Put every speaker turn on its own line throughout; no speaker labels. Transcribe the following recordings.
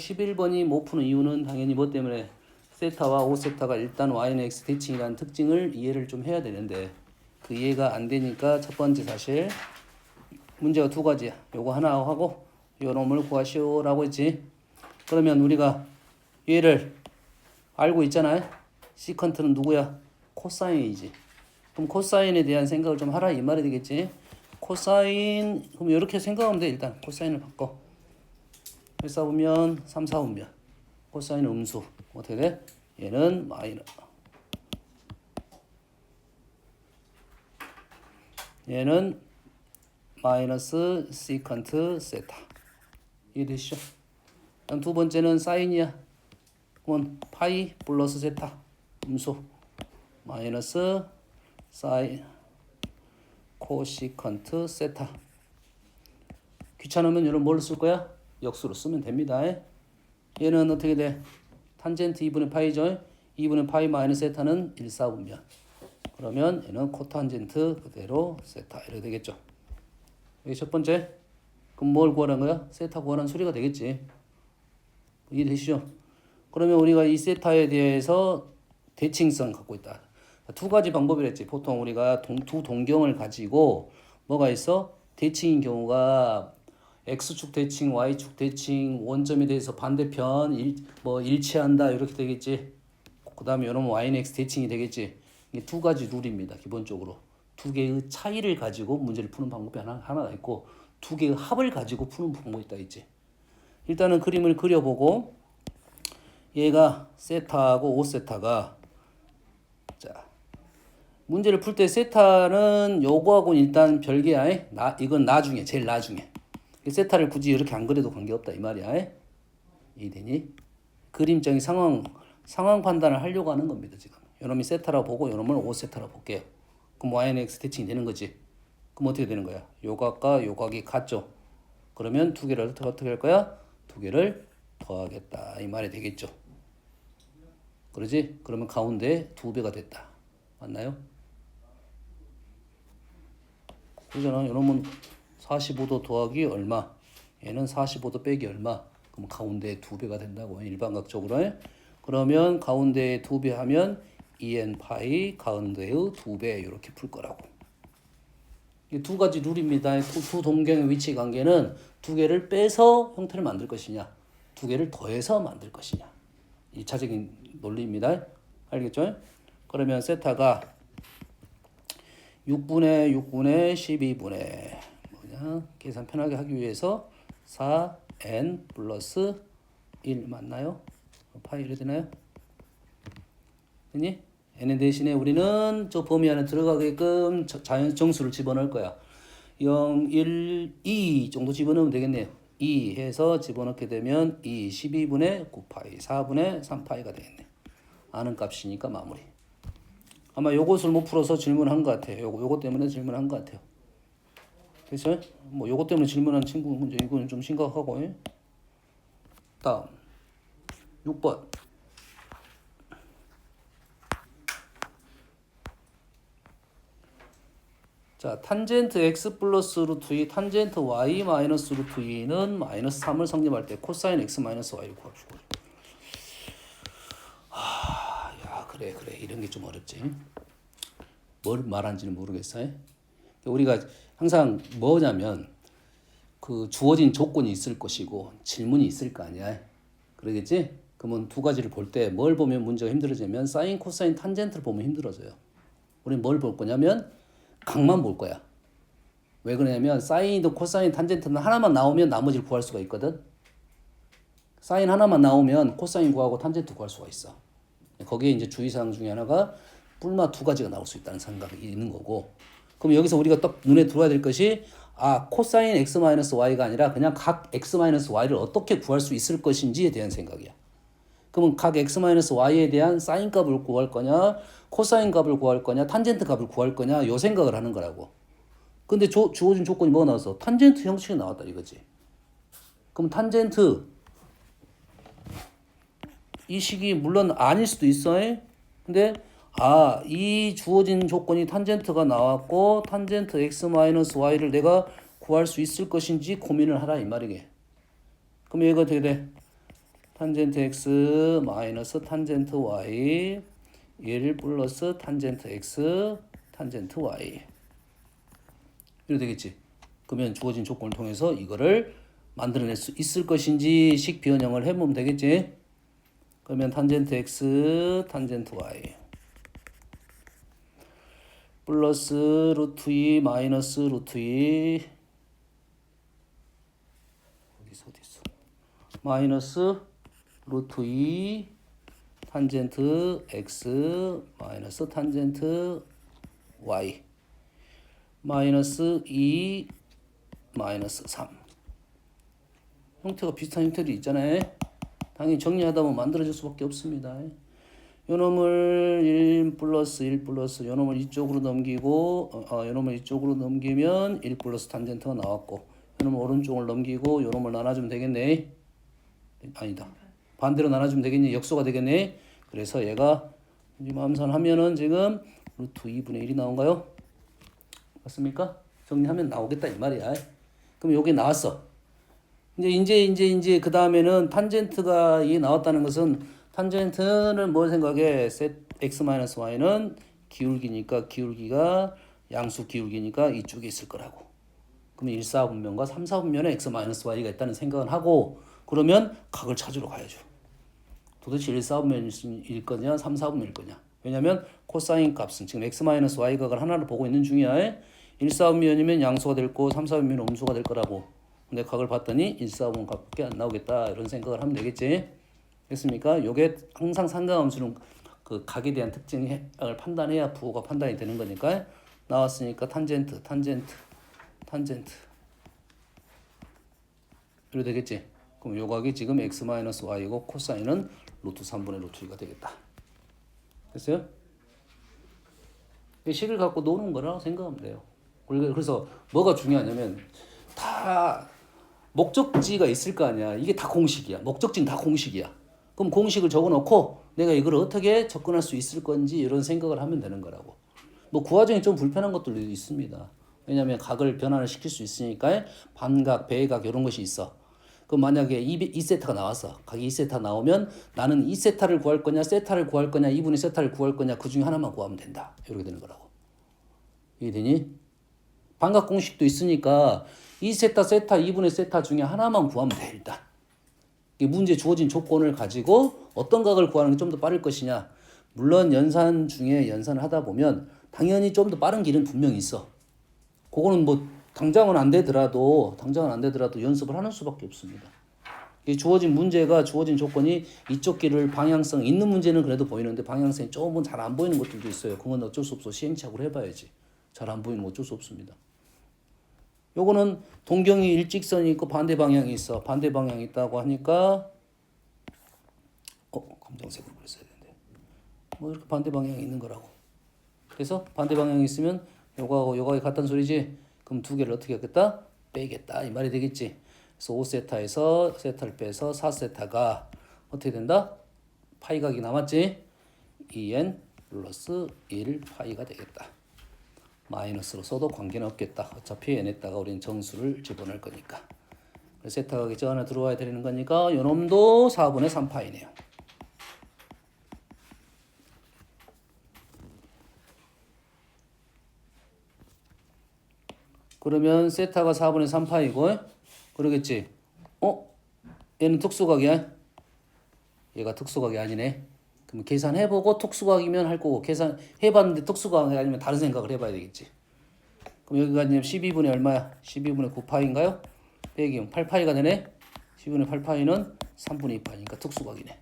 11번이 못 푸는 이유는 당연히 뭐 때문에 세타와 5세타가 일단 y는 x 대칭이라는 특징을 이해를 좀 해야 되는데 그 이해가 안 되니까 첫 번째 사실 문제가 두 가지야. 요거 하나 하고 요 놈을 구하시오라고 했지. 그러면 우리가 얘를 알고 있잖아요. 시컨트는 누구야? 코사인이지. 그럼 코사인에 대한 생각을 좀 하라 이 말이 되겠지. 코사인 그럼 이렇게 생각하면 돼. 일단 코사인을 바꿔. 1, 4분면 3, 4분면 코사인 음수 어떻게 돼? 얘는 마이너스 얘는 마이너스 시컨트 세타 이해되시죠? 두 번째는 사인이야. 그러면 파이 플러스 세타 음수 마이너스 사인 코시컨트 세타. 귀찮으면 이런 뭘 쓸 거야? 역수로 쓰면 됩니다. 얘는 어떻게 돼? 탄젠트 2분의 파이죠. 2분의 파이 마이너스 세타는 1, 4분면. 그러면 얘는 코탄젠트 그대로 세타 이렇게 되겠죠. 이게 첫 번째. 그럼 뭘 구하라는 거야? 세타 구하라는 소리가 되겠지. 이해되시죠? 그러면 우리가 이 세타에 대해서 대칭성 갖고 있다. 두 가지 방법이랬지. 보통 우리가 두 동경을 가지고 뭐가 있어? 대칭인 경우가 x축 대칭, y축 대칭, 원점에 대해서 반대편 일치한다 이렇게 되겠지. 그 다음에 이러면 y는 x 대칭이 되겠지. 이게 두 가지 룰입니다. 기본적으로 두 개의 차이를 가지고 문제를 푸는 방법이 하나가 있고 두 개의 합을 가지고 푸는 방법이 있다 있지. 일단은 그림을 그려보고 얘가 세타하고 5세타가 자 문제를 풀 때 세타는 요거하고는 일단 별개야. 이건 나중에 제일 나중에 세타를 굳이 이렇게 안 그려도 관계없다 이 말이야. 이해되니? 그림적인 상황 판단을 하려고 하는 겁니다. 지금 요놈이 세타라고 보고 요놈을 5세타라고 볼게요. 그럼 y는 x 대칭이 되는 거지. 그럼 어떻게 되는 거야? 요각과 요각이 같죠. 그러면 두 개를 어떻게 할 거야? 두 개를 더하겠다 이 말이 되겠죠. 그러지? 그러면 가운데 두 배가 됐다. 맞나요? 그러잖아. 요놈은 45도 더하기 얼마? 얘는 45도 빼기 얼마? 그럼 가운데 두 배가 된다고. 일반각적으로. 그러면 가운데 두 배 하면 2n 파이 가운데의 두 배 이렇게 풀 거라고. 이 두 가지 룰입니다. 두 동경의 위치 관계는 두 개를 빼서 형태를 만들 것이냐, 두 개를 더해서 만들 것이냐. 2차적인 논리입니다. 알겠죠? 그러면 세타가 6분의 12분의 뭐냐? 계산 편하게 하기 위해서 4n 플러스 1 맞나요? 파이 이래 되나요? 됐니? n 대신에 우리는 저 범위 안에 들어가게끔 자연 정수를 집어넣을 거야. 0, 1, 2 정도 집어넣으면 되겠네요. 2 해서 집어넣게 되면 2, 12분의 9파이, 4분의 3파이가 되겠네. 아는 값이니까 마무리. 아마 요것을 못 풀어서 질문한 것 같아요. 요거 때문에 질문한 것 같아요. 됐어요? 뭐 요거 때문에 질문한 친구 문제 이거는 좀 심각하고. 다음 6번. 자, 탄젠트 x 플러스 루트 2, 탄젠트 y 마이너스 루트 2는 마이너스 3을 성립할 때 코사인 x 마이너스 y를 구합시고. 야, 그래. 이런 게 좀 어렵지. 뭘 말하는지는 모르겠어요. 우리가 항상 뭐냐면 그 주어진 조건이 있을 것이고 질문이 있을 거 아니야. 그러겠지? 그러면 두 가지를 볼 때 뭘 보면 문제가 힘들어지면 사인, 코사인, 탄젠트를 보면 힘들어져요. 우리는 뭘 볼 거냐면 각만 볼 거야. 왜 그러냐면 사인이든 코사인, 탄젠트는 하나만 나오면 나머지를 구할 수가 있거든. 사인 하나만 나오면 코사인 구하고 탄젠트 구할 수가 있어. 거기에 이제 주의사항 중에 하나가 뿔마 두 가지가 나올 수 있다는 생각이 있는 거고. 그럼 여기서 우리가 딱 눈에 들어야 될 것이 코사인 x-y가 아니라 그냥 각 x-y를 어떻게 구할 수 있을 것인지에 대한 생각이야. 그러면 각 x-y에 대한 사인 값을 구할 거냐, 코사인 값을 구할 거냐, 탄젠트 값을 구할 거냐, 요 생각을 하는 거라고. 근데 주어진 조건이 뭐가 나왔어? 탄젠트 형식이 나왔다 이거지. 그럼 탄젠트 이 식이 물론 아닐 수도 있어. 근데 이 주어진 조건이 탄젠트가 나왔고 탄젠트 x-y를 내가 구할 수 있을 것인지 고민을 하라 이 말이게. 그럼 얘가 어떻게 돼? 탄젠트 x 마이너스 탄젠트 y 1 플러스 탄젠트 x 탄젠트 y 이렇게 되겠지. 그러면 주어진 조건을 통해서 이거를 만들어낼 수 있을 것인지 식 변형을 해보면 되겠지. 그러면 탄젠트 x 탄젠트 y 플러스 루트 2 마이너스 루트 2 어디서 마이너스 루트 2 탄젠트 x 마이너스 탄젠트 y 마이너스 2 마이너스 3 형태가 비슷한 형태들이 있잖아요. 당연히 정리하다 보면 만들어질 수밖에 없습니다. 요 놈을 1 플러스 1 플러스 요 놈을 이쪽으로 넘기고 요 놈을 이쪽으로 넘기면 1 플러스 탄젠트가 나왔고 요 놈을 오른쪽을 넘기고 요 놈을 나눠주면 되겠네. 아니다. 반대로 나눠주면 되겠네. 역수가 되겠네. 그래서 얘가 이제 암산하면은 지금 루트 2분의 1이 나온가요? 맞습니까? 정리하면 나오겠다 이 말이야. 그럼 요게 나왔어. 이제 그 다음에는 탄젠트가 이 나왔다는 것은 탄젠트는 뭘 생각해? x-y는 기울기니까 기울기가 양수 기울기니까 이쪽에 있을 거라고. 그러면 1, 4분면과 3, 4분면에 x-y가 있다는 생각을 하고 그러면 각을 찾으러 가야죠. 도대체 1, 4분면일 거냐 3, 4분면일 거냐. 왜냐면 코사인 값은 지금 x-y 각을 하나를 보고 있는 중이야. 1, 4분면이면 양수가 될 거고 3, 4분면은 음수가 될 거라고. 근데 각을 봤더니 1, 4분 각밖에 안 나오겠다 이런 생각을 하면 되겠지. 됐습니까? 요게 항상 상가함수는 그 각에 대한 특징을 판단해야 부호가 판단이 되는 거니까. 나왔으니까 탄젠트 이렇게 되겠지. 그럼 요 각이 지금 x-y고 코사인은 루트 3분의 루트 2가 되겠다. 됐어요? 이 식을 갖고 노는 거라고 생각하면 돼요. 그래서 뭐가 중요하냐면 다 목적지가 있을 거 아니야. 이게 다 공식이야. 목적지는 다 공식이야. 그럼 공식을 적어놓고 내가 이걸 어떻게 접근할 수 있을 건지 이런 생각을 하면 되는 거라고. 뭐 구하정이 좀 불편한 것들도 있습니다. 왜냐하면 각을 변환을 시킬 수 있으니까 반각, 배각 이런 것이 있어. 그럼 만약에 2세타가 나왔어. 각이 2세타 나오면 나는 2세타를 구할 거냐 세타를 구할 거냐 2분의 세타를 구할 거냐 그 중에 하나만 구하면 된다. 이렇게 되는 거라고. 이해되니? 반각 공식도 있으니까 2세타 세타 2분의 세타 중에 하나만 구하면 돼 일단. 문제 주어진 조건을 가지고 어떤 각을 구하는 게 좀 더 빠를 것이냐. 물론 연산 중에 연산을 하다 보면 당연히 좀 더 빠른 길은 분명히 있어. 그거는 뭐 당장은 안 되더라도 연습을 하는 수밖에 없습니다. 주어진 문제가 주어진 조건이 이쪽 길을 방향성 있는 문제는 그래도 보이는데 방향성이 조금은 잘 안 보이는 것들도 있어요. 그건 어쩔 수 없어. 시행착오를 해봐야지. 잘 안 보이는 건 어쩔 수 없습니다. 요거는 동경이 일직선이 있고 반대 방향이 있어. 반대 방향이 있다고 하니까 검정색으로 그랬어야 되는데 뭐 이렇게 반대 방향이 있는 거라고. 그래서 반대 방향이 있으면 요거하고 요거하고 같다는 소리지. 그럼 두 개를 어떻게 하겠다? 빼겠다 이 말이 되겠지. 그래서 5세타에서 세타를 빼서 4세타가 어떻게 된다? 파이각이 남았지? 2n 플러스 1 파이가 되겠다. 마이너스로 써도 관계는 없겠다. 어차피 n에다가 우리는 정수를 집어넣을 거니까. 세타각이 저 안에 들어와야 되는 거니까 요놈도 4분의 3파이네요. 그러면 세타가 4분의 3파이고 그러겠지. 얘는 특수각이야. 얘가 특수각이 아니네. 그럼 계산해보고 특수각이면 할 거고 계산해봤는데 특수각이 아니면 다른 생각을 해봐야 되겠지. 그럼 여기가 이제 12분의 얼마야? 12분의 9파이인가요? 빼기 8파이가 되네. 12분의 8파이는 3분의 2파이니까 특수각이네.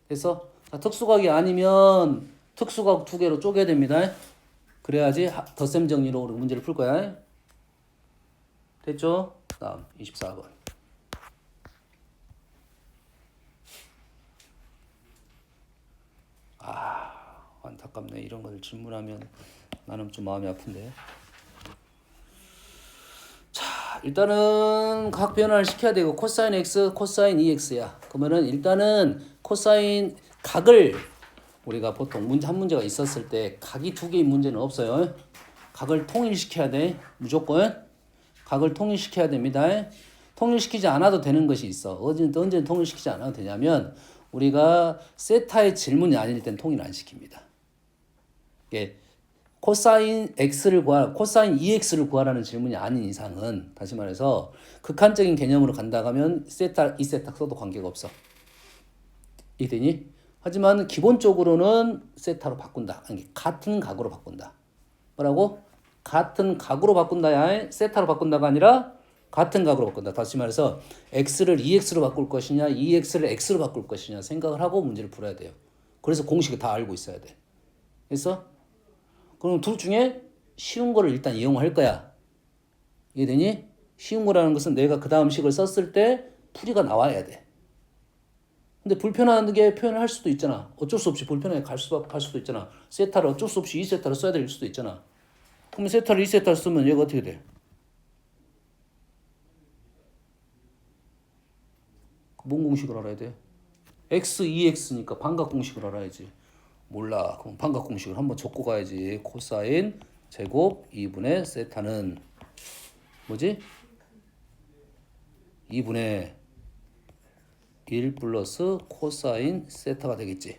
그래서 특수각이 아니면 특수각 두 개로 쪼개야 됩니다. 그래야지 덧셈 정리로 우리 문제를 풀 거야. 됐죠? 다음 24번. 안타깝네. 이런 걸 질문하면 나는 좀 마음이 아픈데. 자, 일단은 각 변화를 시켜야 되고 코사인 x, 코사인 2x야. 그러면은 일단은 코사인 각을 우리가 보통 한 문제가 있었을 때 각이 두 개인 문제는 없어요. 각을 통일시켜야 돼. 무조건 각을 통일시켜야 됩니다. 통일시키지 않아도 되는 것이 있어. 언제 통일시키지 않아도 되냐면 우리가 세타의 질문이 아닐 땐 통일 안 시킵니다. 이게 코사인 x를 코사인 2x를 구하라는 질문이 아닌 이상은 다시 말해서 극한적인 개념으로 간다 하면 세타 2세타 써도 관계가 없어. 이해되니? 하지만 기본적으로는 세타로 바꾼다. 아니, 같은 각으로 바꾼다. 뭐라고? 같은 각으로 바꾼다야. 세타로 바꾼다가 아니라 같은 각으로 바꾼다. 다시 말해서 x를 2x로 바꿀 것이냐 2x를 x로 바꿀 것이냐 생각을 하고 문제를 풀어야 돼요. 그래서 공식을 다 알고 있어야 돼. 그래서 그럼 둘 중에 쉬운 거를 일단 이용할 거야. 이해되니? 쉬운 거라는 것은 내가 그 다음 식을 썼을 때 풀이가 나와야 돼. 근데 불편하게 표현을 할 수도 있잖아. 어쩔 수 없이 불편하게 갈 수도 있잖아. 세타를 어쩔 수 없이 2세타를 써야 될 수도 있잖아. 그럼 세타를 2세타를 쓰면 얘가 어떻게 돼? 뭔 공식을 알아야 돼? x, 2x니까 반각 공식을 알아야지. 몰라. 그럼 반각 공식을 한번 적고 가야지. 코사인 제곱 2분의 세타는 뭐지? 2분의 1 플러스 코사인 세타가 되겠지.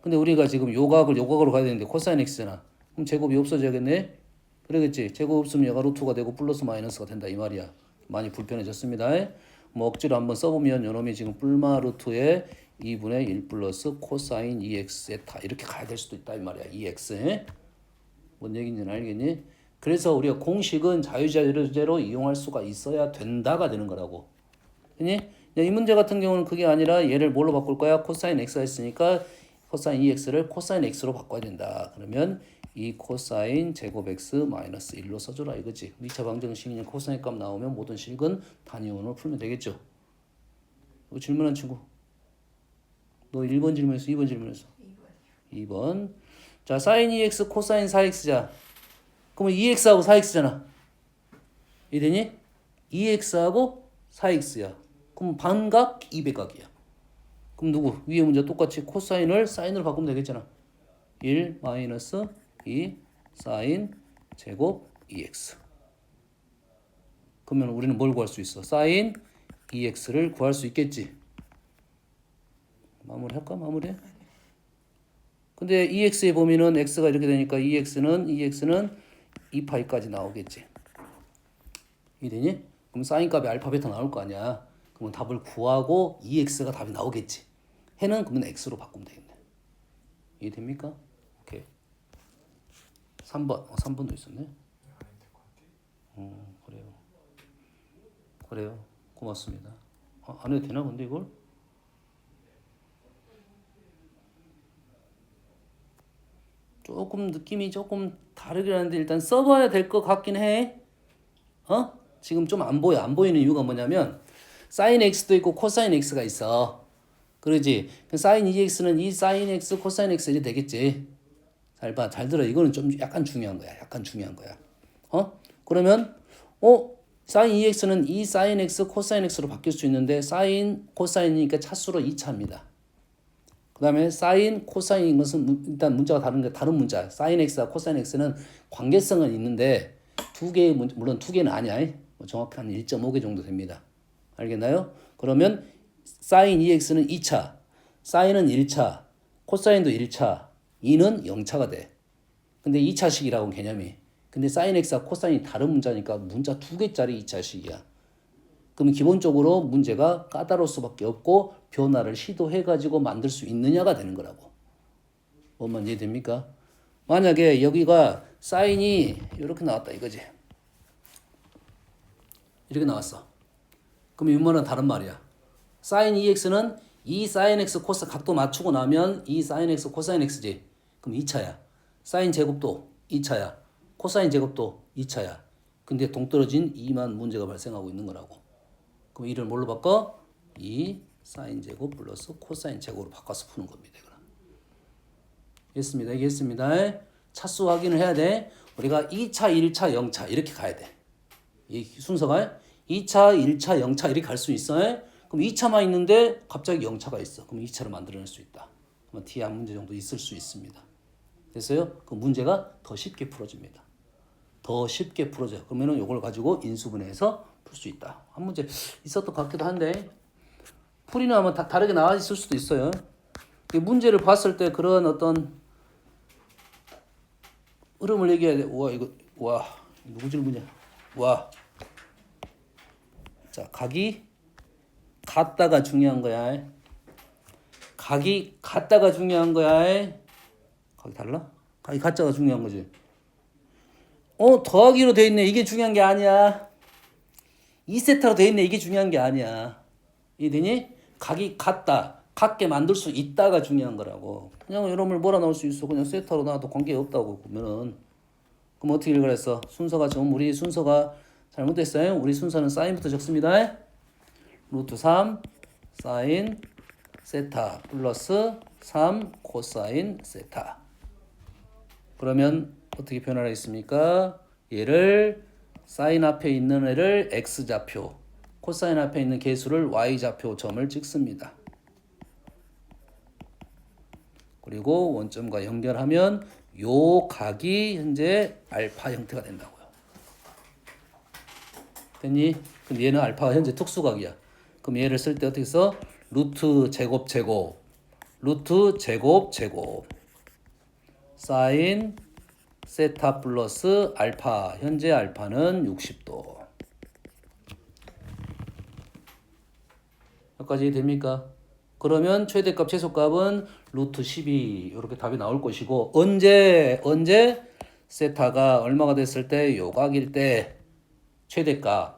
근데 우리가 지금 요각으로 가야 되는데 코사인 x잖아. 그럼 제곱이 없어져야겠네? 그러겠지. 제곱 없으면 얘가 루트가 되고 플러스 마이너스가 된다 이 말이야. 많이 불편해졌습니다. 뭐 억지로 한번 써보면 요놈이 지금 뿔마 루트에 2분의 1 플러스 코사인 2x 세타 이렇게 가야 될 수도 있다 이 말이야. 2x. 뭔 얘기인지는 알겠니? 그래서 우리가 공식은 자유자재로 이용할 수가 있어야 된다가 되는 거라고. 그니? 이 문제 같은 경우는 그게 아니라 얘를 뭘로 바꿀 거야? 코사인 x가 있으니까 코사인 2x를 코사인 x로 바꿔야 된다. 그러면 이 코사인 제곱 x 마이너스 1로 써줘라 이거지. 2차 방정식이냐 코사인 값 나오면 모든 식은 단위원으로 풀면 되겠죠. 이거 질문한 친구. 너 1번 질문했어? 2번 질문했어? 2번. 자, 사인 2x 코사인 4x자. 그러면 2x하고 4x잖아. 이해되니? 2x하고 4x야. 그럼 반각 200각이야. 그럼 누구? 위에 문제 똑같이 코사인을 사인으로 바꾸면 되겠잖아. 1 마이너스 2 사인 제곱 2x. 그러면 우리는 뭘 구할 수 있어? 사인 2x를 구할 수 있겠지. 마무리할까? 마무리해? 근데 2x의 범위는 x가 이렇게 되니까 2x는 2파이까지 나오겠지. 이해되니? 그럼 사인 값이 알파 베타 나올 거 아니야. 그러면 답을 구하고 2x가 답이 나오겠지. 해는 그러면 x로 바꾸면 되겠네. 이해됩니까? 오케이. 3번. 3번도 있었네. 그래요. 그래요. 고맙습니다. 안 해도 되나 근데 이걸? 조금 느낌이 조금 다르긴 한데 일단 써봐야 될 것 같긴 해. 지금 좀 안 보여. 안 보이는 이유가 뭐냐면 사인 x도 있고 코사인 x가 있어. 그러지? 사인 2x는 이 사인 x 코사인 x 이렇게 되겠지. 잘 봐. 잘 들어. 이거는 좀 약간 중요한 거야. 약간 중요한 거야. 그러면 사인 2x는 이 사인 x 코사인 x로 바뀔 수 있는데 사인 코사인이니까 차수로 2차입니다. 그 다음에 사인 코사인인 것은 일단 문자가 다른 게 다른 문자. 사인 x와 코사인 x는 관계성은 있는데 두 개의 물론 두 개는 아니야. 뭐 정확히 한 1.5개 정도 됩니다. 알겠나요? 그러면 사인 2x는 2차, 사인은 1차, 코사인도 1차, 2는 0차가 돼. 근데 2차식이라고 개념이. 근데 사인 x와 코사인이 다른 문자니까 문자 두 개짜리 2차식이야. 그럼 기본적으로 문제가 까다로울 수밖에 없고 변화를 시도해가지고 만들 수 있느냐가 되는 거라고. 뭔 이해됩니까? 만약에 여기가 사인이 이렇게 나왔다 이거지. 이렇게 나왔어. 그럼 이 말은 다른 말이야. 사인 2x는 2 사인 x 코스 각도 맞추고 나면 2 사인 x 코사인 x지. 그럼 2차야. 사인 제곱도 2차야. 코사인 제곱도 2차야. 근데 동떨어진 2만 문제가 발생하고 있는 거라고. 그럼 이를 뭘로 바꿔? 2 사인 제곱 플러스 코사인 제곱으로 바꿔서 푸는 겁니다. 이해했습니다. 이해했습니다. 차수 확인을 해야 돼. 우리가 2차, 1차, 0차 이렇게 가야 돼. 이 순서가 2차, 1차, 0차 이렇게 갈 수 있어. 그럼 2차만 있는데 갑자기 0차가 있어. 그럼 2차를 만들어낼 수 있다. 그러면 뒤에 한 문제 정도 있을 수 있습니다. 됐어요? 그 문제가 더 쉽게 풀어집니다. 더 쉽게 풀어져요. 그러면은 이걸 가지고 인수분해해서 풀 수 있다. 한 문제 있었던 것 같기도 한데 풀이나 하면 다 다르게 나와 있을 수도 있어요. 이 문제를 봤을 때 그런 어떤 흐름을 얘기해야 돼. 우와 이거 와 누구 질문이야? 와. 자 각이 같다가 중요한 거야. 각이 같다가 중요한 거야. 각이 달라? 각이 같자가 중요한 거지. 더하기로 돼 있네. 이게 중요한 게 아니야. 2세타로 돼 있네. 이게 중요한 게 아니야. 이해되니? 각이 같다. 같게 만들 수 있다가 중요한 거라고. 그냥 여러분을 몰아 넣을 수 있어. 그냥 세타로 놔도 관계없다고 보면은. 그럼 어떻게 읽으랬어? 순서가 지금 우리 순서가 잘못됐어요. 우리 순서는 사인부터 적습니다. 루트 3 사인 세타 플러스 3 코사인 세타. 그러면 어떻게 표현하겠습니까? 얘를 사인 앞에 있는 애를 x좌표, 코사인 앞에 있는 개수를 y좌표 점을 찍습니다. 그리고 원점과 연결하면 요 각이 현재 알파 형태가 된다고요. 됐니? 그럼 얘는 알파가 현재 특수각이야. 그럼 얘를 쓸 때 어떻게 써? 루트 제곱 제곱, 루트 제곱 제곱, 사인 세타 플러스 알파. 현재 알파는 60도. 여기까지 됩니까? 그러면 최대값 최소값은 루트 12 이렇게 답이 나올 것이고 언제 세타가 얼마가 됐을 때 요각일 때 최대값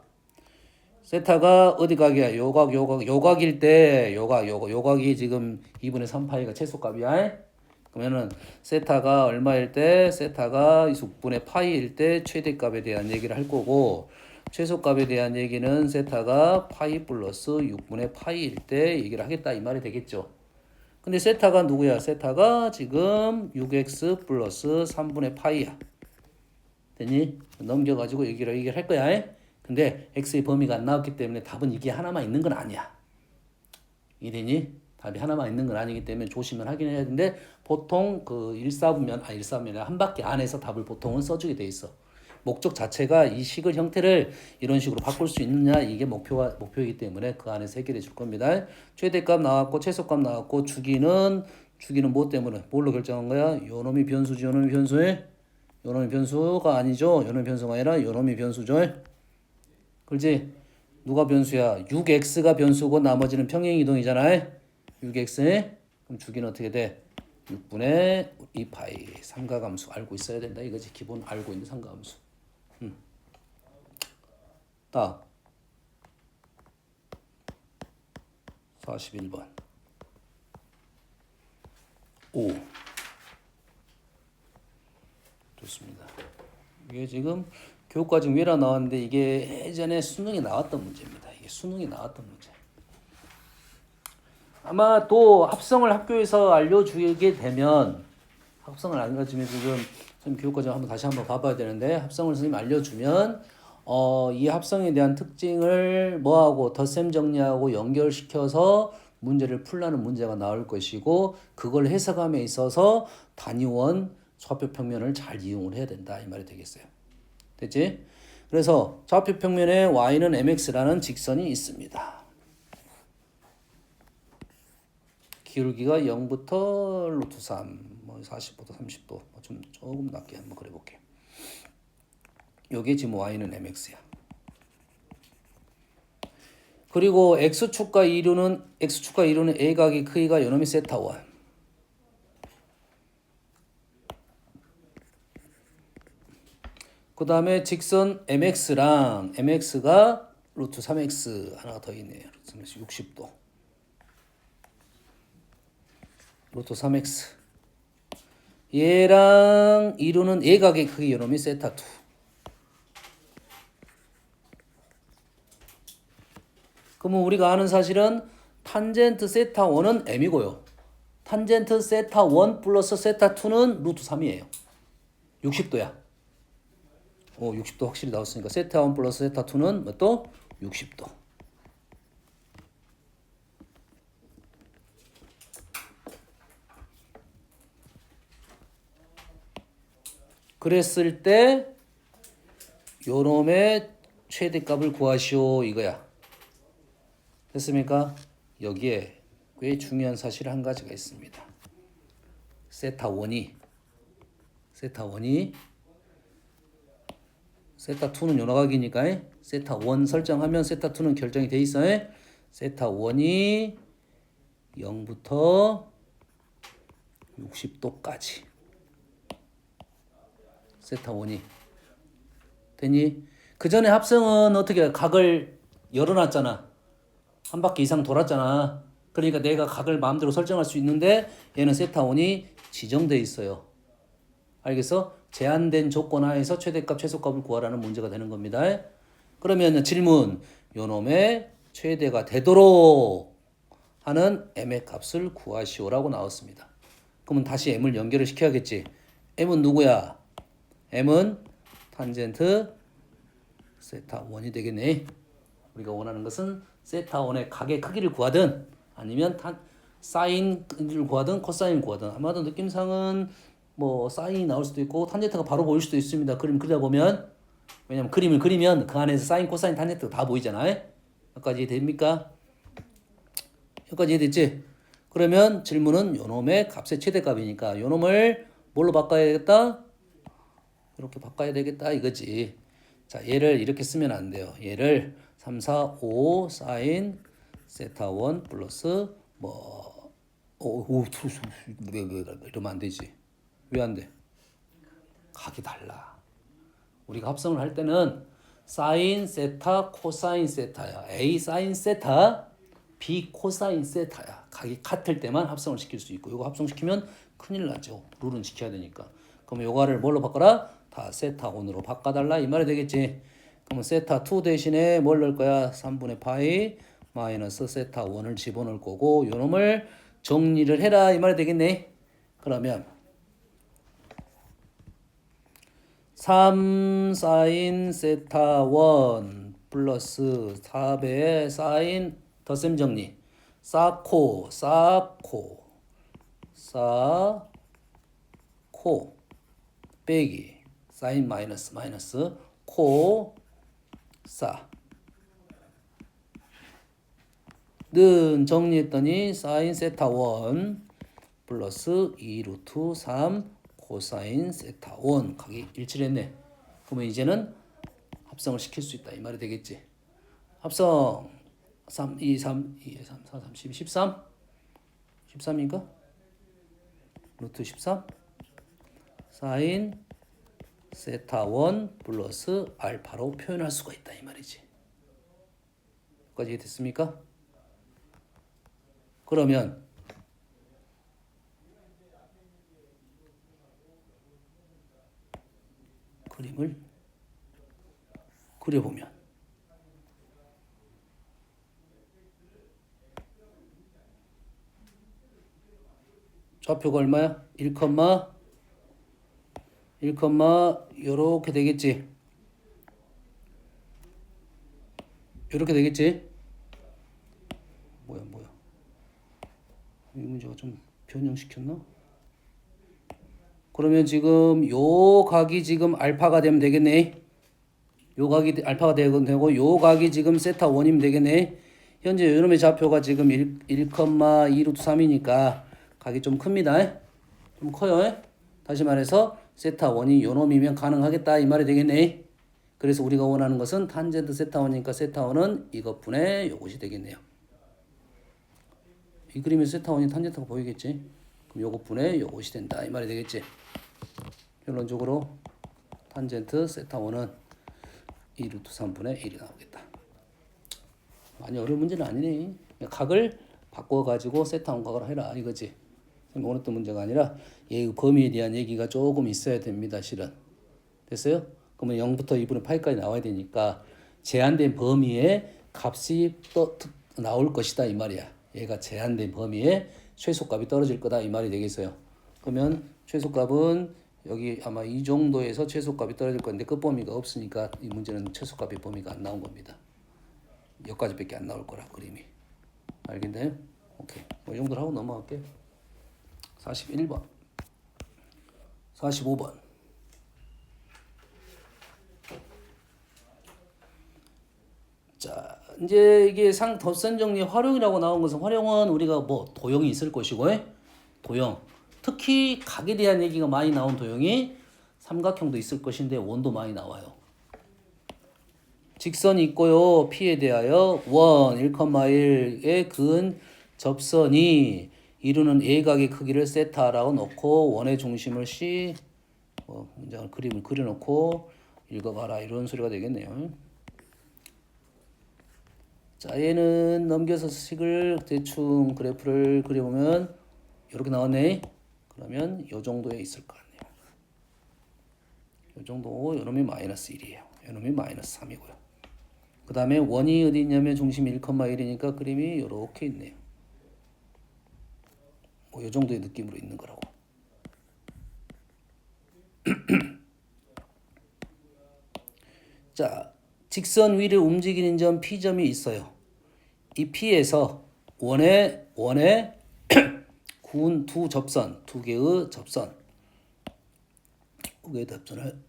세타가 어디 각이야? 요각일 때 요각이 지금 2분의 3파이가 최소값이야. 그러면은 세타가 얼마일 때 세타가 6분의 파이일 때 최대값에 대한 얘기를 할 거고 최소값에 대한 얘기는 세타가 파이 플러스 6분의 파이일 때 얘기를 하겠다 이 말이 되겠죠. 근데 세타가 누구야? 세타가 지금 6x 플러스 3분의 파이야. 됐니? 넘겨가지고 얘기를 할 거야. 근데 x의 범위가 안 나왔기 때문에 답은 이게 하나만 있는 건 아니야. 이해되니? 답이 하나만 있는 건 아니기 때문에 조심을 하긴 해야 되는데 보통 그 1사분면 한 바퀴 안에서 답을 보통은 써주게 돼 있어. 목적 자체가 이 식의 형태를 이런 식으로 바꿀 수 있느냐 이게 목표이기 때문에 그 안에서 해결해 줄 겁니다. 최대값 나왔고 최소값 나왔고 주기는 뭐 때문에 뭘로 결정한 거야? 요놈이 변수지. 요놈이 변수에 요놈이 변수가 아니죠. 요놈이 변수가 아니라 요놈이 변수죠. 그렇지? 누가 변수야? 6x가 변수고 나머지는 평행이동이잖아. 6x 그럼 주기는 어떻게 돼? 6분의 2파이 삼가함수 알고 있어야 된다 이거지. 기본 알고 있는 삼가함수. 딱 41번 5 좋습니다. 이게 지금 교과증 외라 나왔는데 이게 예전에 수능에 나왔던 문제입니다. 이게 수능에 나왔던 문제. 아마 또 합성을 학교에서 알려주게 되면 합성을 알려주면 지금 선생님 교육과정 다시 한번 봐봐야 되는데 합성을 선생님 알려주면 이 합성에 대한 특징을 뭐하고 덧셈 정리하고 연결시켜서 문제를 풀라는 문제가 나올 것이고 그걸 해석함에 있어서 단위원 좌표 평면을 잘 이용을 해야 된다 이 말이 되겠어요. 됐지? 그래서 좌표 평면에 y는 mx라는 직선이 있습니다. 기울기가 0부터 루트 3, 40부터 30도 좀 조금 낮게 한번 그려볼게요. 요게 지금 y는 mx야. 그리고 x축과 이루는 a각의 크기가 요놈이 세타 1. 그 다음에 직선 mx랑 mx가 루트 3x 하나가 더 있네요. 루트 3x 60도. 루트 3x. 얘랑 이루는 a각의 크기 요놈이 세타 2. 그러면 우리가 아는 사실은 탄젠트 세타 1은 m이고요. 탄젠트 세타 1 플러스 세타 2는 루트 3이에요. 60도야. 60도 확실히 나왔으니까 세타 1 플러스 세타 2는 뭐 또 60도. 그랬을 때 요놈의 최대값을 구하시오 이거야. 됐습니까? 여기에 꽤 중요한 사실 한 가지가 있습니다. 세타1이 세타2는 요나가기니까 세타1 설정하면 세타2는 결정이 돼 있어. 세타1이 0부터 60도까지 세타1이 되니? 그 전에 합성은 어떻게 각을 열어놨잖아. 한 바퀴 이상 돌았잖아. 그러니까 내가 각을 마음대로 설정할 수 있는데 얘는 세타1이 지정돼 있어요. 알겠어? 제한된 조건 하에서 최대값, 최소값을 구하라는 문제가 되는 겁니다. 그러면 질문, 요놈의 최대가 되도록 하는 m의 값을 구하시오라고 나왔습니다. 그러면 다시 m을 연결을 시켜야겠지. m은 누구야? m은 탄젠트 세타1이 되겠네. 우리가 원하는 것은 세타1의 각의 크기를 구하든 아니면 사인을 구하든 코사인을 구하든 아마도 느낌상은 뭐 사인이 나올 수도 있고 탄젠트가 바로 보일 수도 있습니다. 그림 그리다 보면 왜냐면 그림을 그리면 그 안에서 사인, 코사인, 탄젠트가 다 보이잖아요. 여기까지 이해됩니까? 여기까지 이해됐지? 그러면 질문은 요놈의 값의 최대값이니까 요놈을 뭘로 바꿔야 되겠다? 이렇게 바꿔야 되겠다 이거지. 자, 얘를 이렇게 쓰면 안 돼요. 얘를 3, 4, 5 사인 세타1 플러스 뭐 이러면 안 되지. 왜 안 돼? 각이 달라. 우리가 합성을 할 때는 사인 세타 코사인 세타야. A 사인 세타 B 코사인 세타야. 각이 같을 때만 합성을 시킬 수 있고 이거 합성시키면 큰일 나죠. 룰은 지켜야 되니까. 그럼 요거를 뭘로 바꿔라? 다 세타1으로 바꿔달라 이 말이 되겠지. 그러면 세타2 대신에 뭘 넣을 거야? 3분의 파이 마이너스 세타1을 집어넣을 거고 요놈을 정리를 해라 이 말이 되겠네. 그러면 3 사인 세타1 플러스 4배 사인 덧셈 정리 사코 빼기 사인 마이너스 코 는 정리했더니 사인 세타1 플러스 2 루트 3 코사인 세타1 각이 일치했네. 그러면 이제는 합성을 시킬 수 있다 이 말이 되겠지. 합성 3, 2, 3, 2, 3, 4, 3, 12, 13 13인가? 루트 13 사인 세타1 플러스 알파로 표현할 수가 있다 이 말이지. 여기까지 됐습니까? 그러면 그림을 그려보면 좌표가 얼마야? 1, 요렇게 되겠지. 요렇게 되겠지. 뭐야 이 문제가 좀 변형시켰나? 그러면 지금 요 각이 지금 알파가 되면 되겠네. 요 각이 알파가 되고 요 각이 지금 세타1이면 되겠네. 현재 요놈의 좌표가 지금 1, 2 루트 3이니까 각이 좀 큽니다. 좀 커요. 다시 말해서 세타1이 요놈이면 가능하겠다 이 말이 되겠네. 그래서 우리가 원하는 것은 탄젠트 세타1이니까 세타1은 이것분의 요것이 되겠네요. 이 그림에서 세타1이 탄젠트가 보이겠지. 그럼 요것분의 요것이 된다 이 말이 되겠지. 결론적으로 탄젠트 세타1은 2 루트 3분의 1이 나오겠다. 많이 어려운 문제는 아니네. 각을 바꿔가지고 세타1 각을 해라 이거지. 어렸던 문제가 아니라 얘 범위에 대한 얘기가 조금 있어야 됩니다. 실은. 됐어요? 그러면 0부터 2분의 파이까지 나와야 되니까 제한된 범위에 값이 나올 것이다 이 말이야. 얘가 제한된 범위에 최소값이 떨어질 거다 이 말이 되겠어요. 그러면 최소값은 여기 아마 이 정도에서 최소값이 떨어질 건데 끝범위가 없으니까 이 문제는 최소값의 범위가 안 나온 겁니다. 여기까지밖에 안 나올 거라 그림이. 알겠나요? 오케이. 뭐 이 정도로 하고 넘어갈게요. 41번 45번 이제 이게 덧셈 정리 활용이라고 나온 것은 활용은 우리가 뭐 도형이 있을 것이고 도형 특히 각에 대한 얘기가 많이 나온 도형이 삼각형도 있을 것인데 원도 많이 나와요. 직선이 있고요. P에 대하여 원 1,1의 근 접선이 이루는 A각의 크기를 세타라고 놓고 원의 중심을 C 문장을 그림을 그려놓고 읽어봐라 이런 소리가 되겠네요. 자 얘는 넘겨서 식을 대충 그래프를 그려보면 이렇게 나왔네. 그러면 이 정도에 있을 것 같네요. 이 정도 요놈이 마이너스 1이에요. 요놈이 마이너스 3이고요. 그 다음에 원이 어디 있냐면 중심이 1,1이니까 그림이 이렇게 있네요. 뭐 이 정도의 느낌으로 있는 거라고. 자, 직선 위를 움직이는 점 P점이 있어요. 이 P에서 원의 군 두 접선, 두 개의 접선, 두 개의 접선을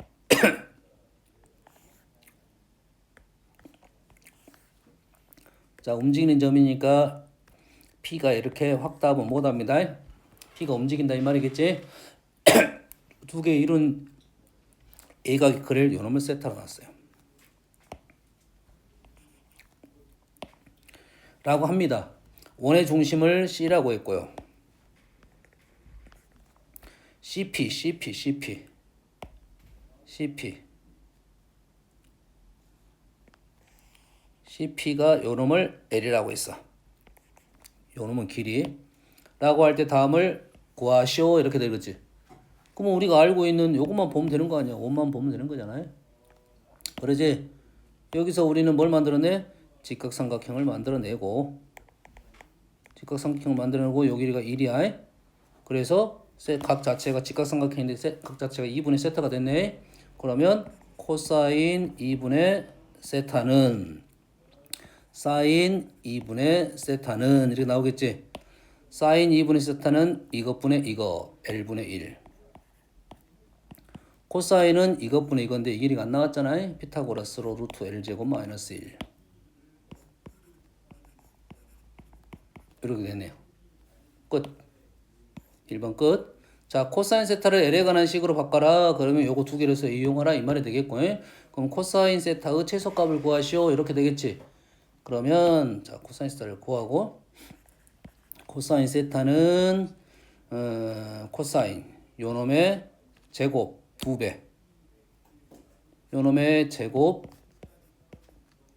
자 움직이는 점이니까 P가 이렇게 확답은 못합니다. P가 움직인다 이 말이겠지. 두 개 이룬 A각의 그래를 요놈을 세타로 놨어요. 라고 합니다. 원의 중심을 C라고 했고요. CP가 요놈을 L이라고 했어. 요놈은 길이. 라고 할 때 다음을 구하시오 이렇게 되겠지. 그러면 우리가 알고 있는 요것만 보면 되는 거 아니야. 원만 보면 되는 거잖아요. 그러지? 여기서 우리는 뭘 만들어내? 직각삼각형을 만들어내고 직각삼각형을 만들어내고 요 길이가 1이야. 그래서 각 자체가 직각삼각형인데 각 자체가 2분의 세타가 됐네. 그러면 코사인 2분의 세타는 사인 2분의 세타는 이렇게 나오겠지. 사인 2분의 세타는 이것분의 이거 L분의 1. 코사인은 이것분의 이건데 이 길이가 안 나왔잖아요. 피타고라스로 루트 L제곱 마이너스 1. 이렇게 되네요. 끝. 1번 끝. 자, 코사인 세타를 L에 관한 식으로 바꿔라. 그러면 요거 두 개를 해서 이용하라 이 말이 되겠고. 그럼 코사인 세타의 최소값을 구하시오. 이렇게 되겠지. 그러면 자, 코사인 세타를 구하고 코사인 세타는 코사인 요놈의 제곱 2배. 요놈의 제곱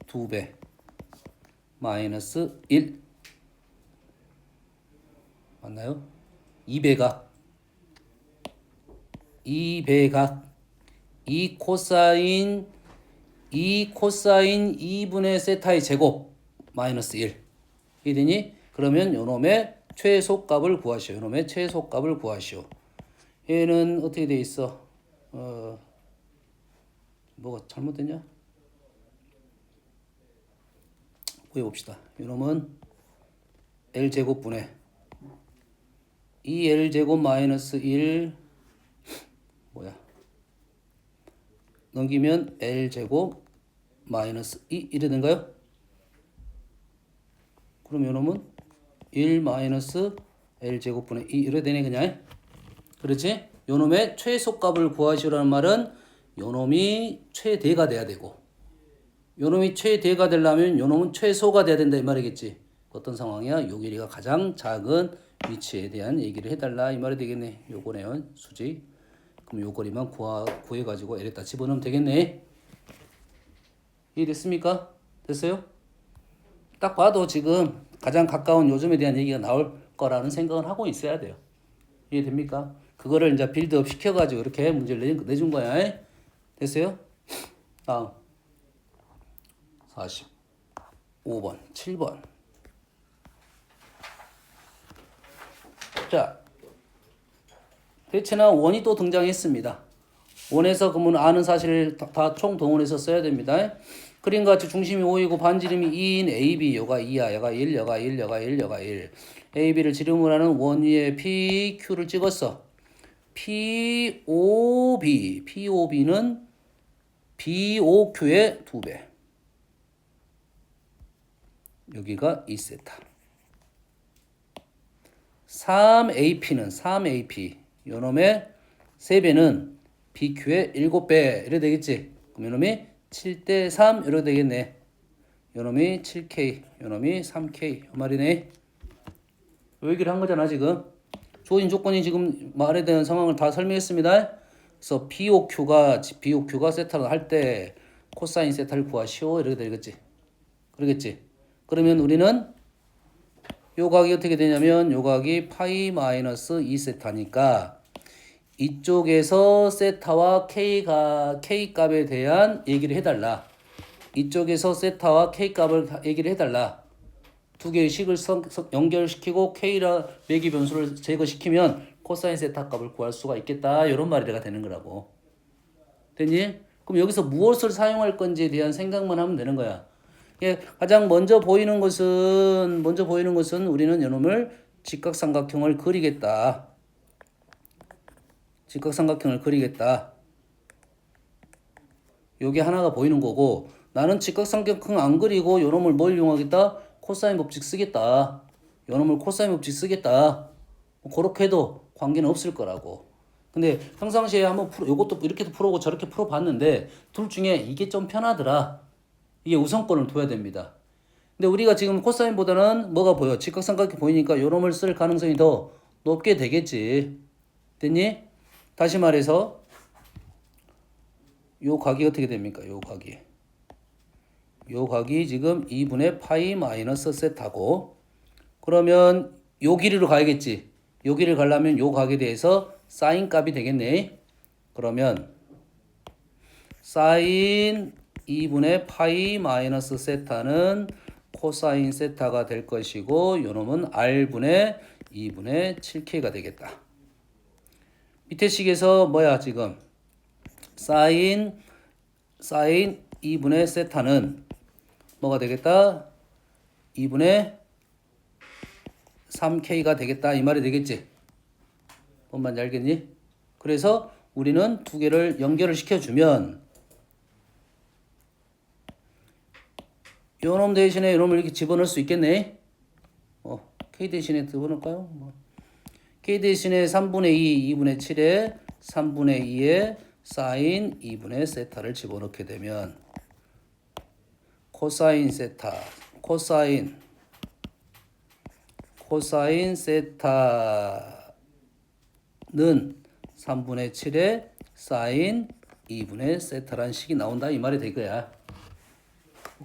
2배 마이너스 1 맞나요? 2배각 이 코사인 2분의 세타의 제곱 마이너스 1 이되니 그러면 요놈의 최소값을 구하시오. 요놈의 최소값을 구하시오. 얘는 어떻게 돼 있어? 뭐가 잘못됐냐? 구해봅시다. 요놈은 L제곱분의 2L제곱 마이너스 1 뭐야? 넘기면 L제곱 마이너스 2 이래 된가요? 그럼 요놈은 1 마이너스 L제곱분의 2 이래 되네 그냥. 그렇지? 요놈의 최소값을 구하시라는 말은 요놈이 최대가 돼야 되고 요놈이 최대가 되려면 요놈은 최소가 돼야 된다 이 말이겠지. 어떤 상황이야? 요 길이가 가장 작은 위치에 대한 얘기를 해달라 이 말이 되겠네. 요거네요 수직. 그럼 요 거리만 구해가지고 L에다 집어넣으면 되겠네. 이해됐습니까? 됐어요? 딱 봐도 지금 가장 가까운 요즘에 대한 얘기가 나올 거라는 생각을 하고 있어야 돼요. 이해됩니까? 그거를 이제 빌드업 시켜가지고 이렇게 문제를 내준 거야. 됐어요? 다음 45번 7번 자 대체나 원이 또 등장했습니다. 원에서 그러면 아는 사실을 다 총동원해서 써야 됩니다. 그림과 같이 중심이 5이고 반지름이 2인 AB 여가 2야 여가 1 여가 1 여가 1 여가 1 AB를 지름으로 하는 원 위에 PQ를 찍었어. POB는 BOQ의 2배 여기가 2세타. 3AP는 3AP 요놈의 3배는 BQ의 7배 이래 되겠지. 그럼 요놈이 7대3 이래 되겠네. 요놈이 7K 요놈이 3K 요 말이네. 요 얘기를 한 거잖아 지금. 주어진 조건이 지금 말에 대한 상황을 다 설명했습니다. 그래서 BOQ가 세타를 할 때 코사인 세타를 구하시오 이렇게 되겠지. 그러겠지. 그러면 우리는 요 각이 어떻게 되냐면 요 각이 파이 마이너스 2세타니까 이쪽에서 세타와 K 값에 대한 얘기를 해달라. 이쪽에서 세타와 K 값을 얘기를 해달라. 두 개의 식을 연결시키고 K라 매기 변수를 제거시키면 코사인 세타 값을 구할 수가 있겠다. 이런 말이가 되는 거라고. 됐니? 그럼 여기서 무엇을 사용할 건지에 대한 생각만 하면 되는 거야. 예, 가장 먼저 보이는 것은 우리는 이놈을 직각삼각형을 그리겠다. 직각삼각형을 그리겠다. 요게 하나가 보이는 거고 나는 직각삼각형 안 그리고 요놈을 뭘 이용하겠다? 코사인 법칙 쓰겠다. 요놈을 코사인 법칙 쓰겠다. 그렇게 해도 관계는 없을 거라고. 근데 평상시에 한번 요것도 이렇게도 풀어보고 저렇게 풀어봤는데 둘 중에 이게 좀 편하더라. 이게 우선권을 둬야 됩니다. 근데 우리가 지금 코사인보다는 뭐가 보여? 직각삼각형 보이니까 요놈을 쓸 가능성이 더 높게 되겠지. 됐니? 다시 말해서 요 각이 어떻게 됩니까? 요 각이 지금 2분의 파이 마이너스 세타고 그러면 요 길이로 가야겠지. 요 길을 가려면 요 각에 대해서 사인 값이 되겠네. 그러면 사인 2분의 파이 마이너스 세타는 코사인 세타가 될 것이고 요놈은 R분의 2분의 7K가 되겠다. 밑에 식에서 뭐야 지금 사인 2분의 세타는 뭐가 되겠다? 2분의 3K가 되겠다 이 말이 되겠지. 뭔 말인지 알겠니? 그래서 우리는 두 개를 연결을 시켜주면 요놈 대신에 요놈을 이렇게 집어넣을 수 있겠네. K 대신에 집어넣을까요? K 대신에 3분의 2, 2분의 7에 3분의 2에 사인 2분의 세타를 집어넣게 되면 코사인 세타, 코사인 세타는 3분의 7에 사인 2분의 세타라는 식이 나온다 이 말이 될 거야.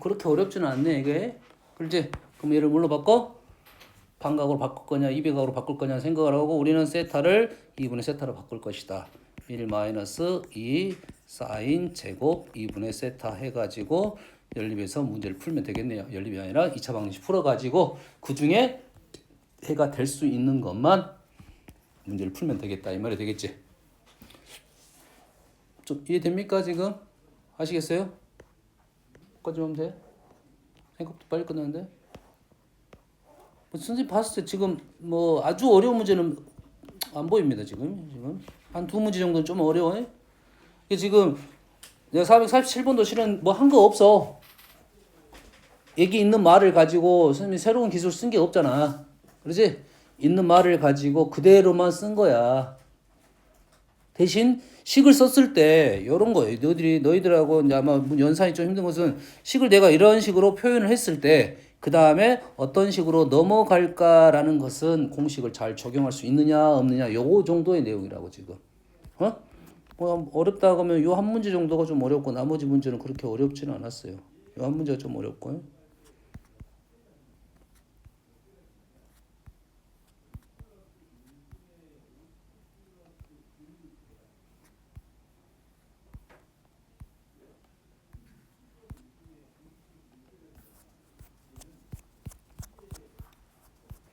그렇게 어렵지는 않네 이게. 그렇지? 그럼 얘를 뭘로 바꿔? 반각으로 바꿀 거냐 200각으로 바꿀 거냐 생각을 하고 우리는 세타를 2분의 세타로 바꿀 것이다. 1 마이너스 2 사인 제곱 2분의 세타 해가지고 연립해서 문제를 풀면 되겠네요. 연립이 아니라 2차 방정식 풀어가지고 그 중에 해가 될 수 있는 것만 문제를 풀면 되겠다 이 말이 되겠지. 좀 이해됩니까 지금? 아시겠어요? 까지 하면 돼? 생각도 빨리 끝나는데? 선생님 봤을 때 지금 뭐 아주 어려운 문제는 안 보입니다 지금 한 두 문제 정도는 좀 어려워요. 이게 지금 내가 447번도 실은 뭐 한 거 없어. 여기 있는 말을 가지고 선생님이 새로운 기술 쓴 게 없잖아. 그렇지? 있는 말을 가지고 그대로만 쓴 거야. 대신 식을 썼을 때 이런 거예요. 너희들하고 이제 아마 연산이 좀 힘든 것은 식을 내가 이런 식으로 표현을 했을 때 그 다음에 어떤 식으로 넘어갈까라는 것은 공식을 잘 적용할 수 있느냐 없느냐 요 정도의 내용이라고 지금. 뭐 어렵다 하면 요 한 문제 정도가 좀 어렵고 나머지 문제는 그렇게 어렵지는 않았어요. 요 한 문제가 좀 어렵고요.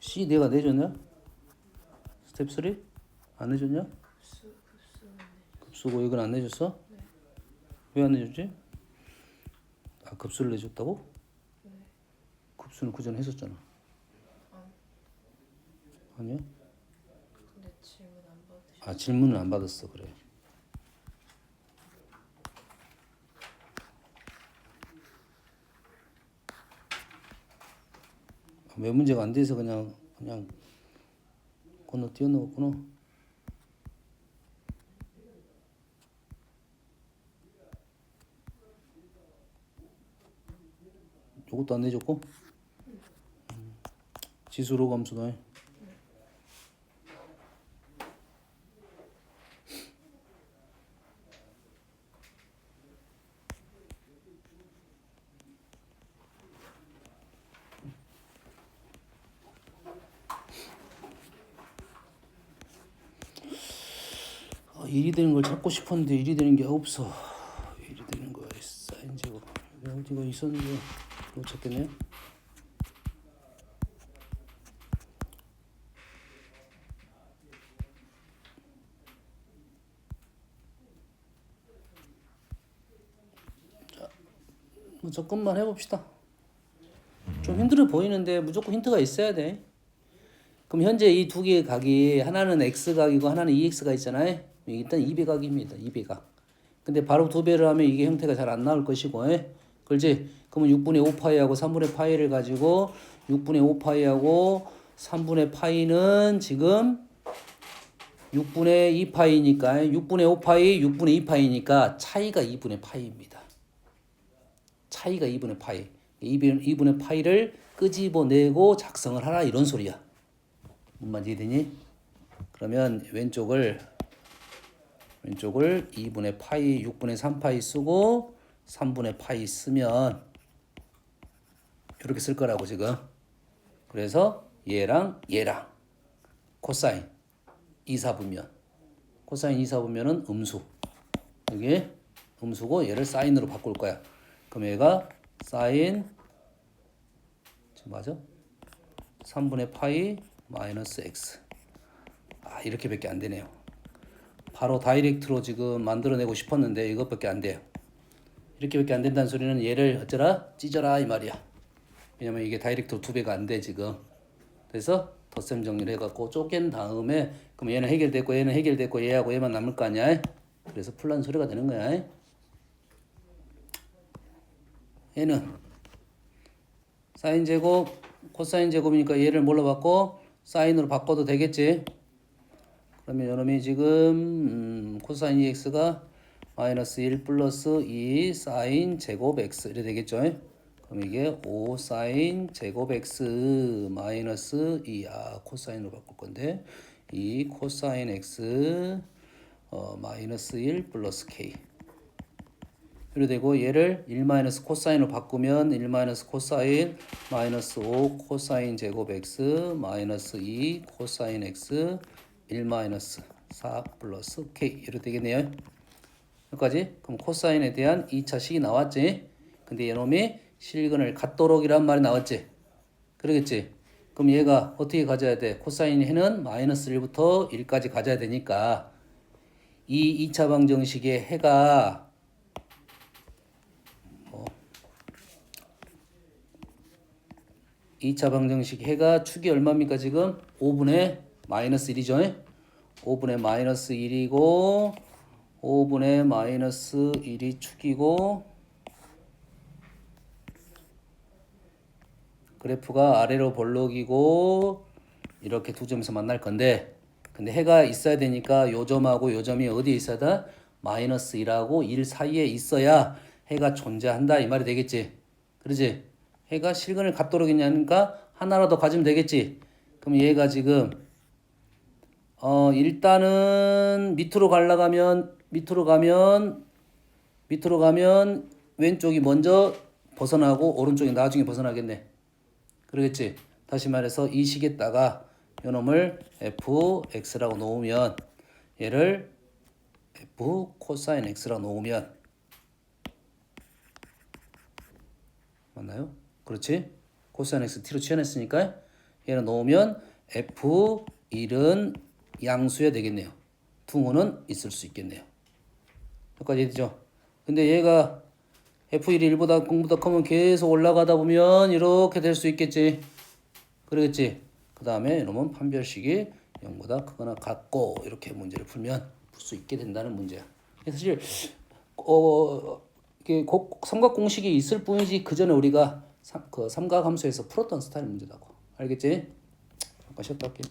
C 내가 내줬냐? 스텝 3? 안 내줬냐? 급수고 이건 안 내줬어? 네. 왜 안 내줬지? 아 급수를 내줬다고? 네. 급수는 그 전에 했었잖아. 아니야?
근데 질문 안 받으셨어요?
아 질문은 안 받았어 그래. 왜 문제가 안 돼서 그냥 건너뛰어 넣었구나. 요것도 안 내줬고 지수로 감수다. 일이 되는 걸 찾고 싶었는데 일이 되는 게 없어. 일이 되는 거야. 사인 제곱. 어디가 있었는데 못 찾겠네. 자, 뭐 접근만 해봅시다. 좀 힘들어 보이는데 무조건 힌트가 있어야 돼. 그럼 현재 이 두 개의 각이 하나는 x각이고 하나는 2x가 있잖아요. 일단 2배각입니다. 2배각. 근데 바로 두 배를 하면 이게 형태가 잘 안 나올 것이고, 그렇지? 그러면 6분의 5파이하고 3분의 파이를 가지고 6분의 5파이하고 3분의 파이는 지금 6분의 2파이니까 6분의 5파이, 6분의 2파이니까 차이가 2분의 파이입니다. 차이가 2분의 파이. 2분의 파이를 끄집어내고 작성을 하라 이런 소리야. 뭔 말인지 이해되니? 그러면 왼쪽을 2분의 파이, 6분의 3파이 쓰고 3분의 파이 쓰면 이렇게 쓸 거라고 지금. 그래서 얘랑 코사인 2사분면. 코사인 2사분면은 음수. 여기 음수고 얘를 사인으로 바꿀 거야. 그럼 얘가 사인 지금 맞아? 3분의 파이 마이너스 x. 이렇게밖에 안 되네요. 바로 다이렉트로 지금 만들어내고 싶었는데 이것밖에 안 돼요. 이렇게밖에 안 된다는 소리는 얘를 어쩌라? 찢어라 이 말이야. 왜냐면 이게 다이렉트로 2배가 안 돼 지금. 그래서 덧셈 정리를 해갖고 쪼갠 다음에 그럼 얘는 해결됐고 얘는 해결됐고 얘하고 얘만 남을 거 아니야. 그래서 풀란 소리가 되는 거야. 얘는 사인 제곱 코사인 제곱이니까 얘를 뭘로 바꿔? 사인으로 바꿔도 되겠지. 그러면 이놈이 지금 코사인 2x가 마이너스 1 플러스 2 사인 제곱 x 이래 되겠죠. 그럼 이게 5 사인 제곱 x 마이너스 2 코사인으로 바꿀 건데 2 코사인 x 마이너스 1 플러스 k 이래 되고 얘를 1 마이너스 코사인으로 바꾸면 1 마이너스 코사인 마이너스 5 코사인 제곱 x 마이너스 2 코사인 x 1 마이너스 4 플러스 k 이렇게 되겠네요. 여기까지. 그럼 코사인에 대한 2차 식이 나왔지. 근데 얘놈이 실근을 갖도록이란 말이 나왔지. 그러겠지. 그럼 얘가 어떻게 가져야 돼? 코사인 해는 마이너스 1부터 1까지 가져야 되니까 이 2차 방정식의 해가 2차 방정식 해가 축이 얼마입니까 지금? 5분의 마이너스 1이죠. 5분의 마이너스 1이고 5분의 마이너스 1이 축이고 그래프가 아래로 볼록이고 이렇게 두 점에서 만날 건데 근데 해가 있어야 되니까 요 점하고 요 점이 어디에 있어야 돼? 마이너스 1하고 1 사이에 있어야 해가 존재한다 이 말이 되겠지. 그러지? 해가 실근을 갖도록 했냐니까 하나라도 가지면 되겠지. 그럼 얘가 지금 일단은 밑으로 가면 왼쪽이 먼저 벗어나고 오른쪽이 나중에 벗어나겠네. 그러겠지. 다시 말해서 이 식에다가 요놈을 fx라고 놓으면 얘를 f 코사인 x라고 놓으면 맞나요? 그렇지? 코사인 x t로 취해냈으니까 얘를 놓으면 f1은 양수야 되겠네요. 둥어는 있을 수 있겠네요. 여기까지 되죠? 근데 얘가 f1이 1보다 0보다 크면 계속 올라가다 보면 이렇게 될 수 있겠지. 그러겠지? 그 다음에 이놈은 판별식이 0보다 크거나 같고 이렇게 문제를 풀면 풀 수 있게 된다는 문제야. 사실 이게 삼각 공식이 있을 뿐이지 그 전에 우리가 그 삼각 함수에서 풀었던 스타일 문제라고. 알겠지? 잠깐 쉬었다 할게.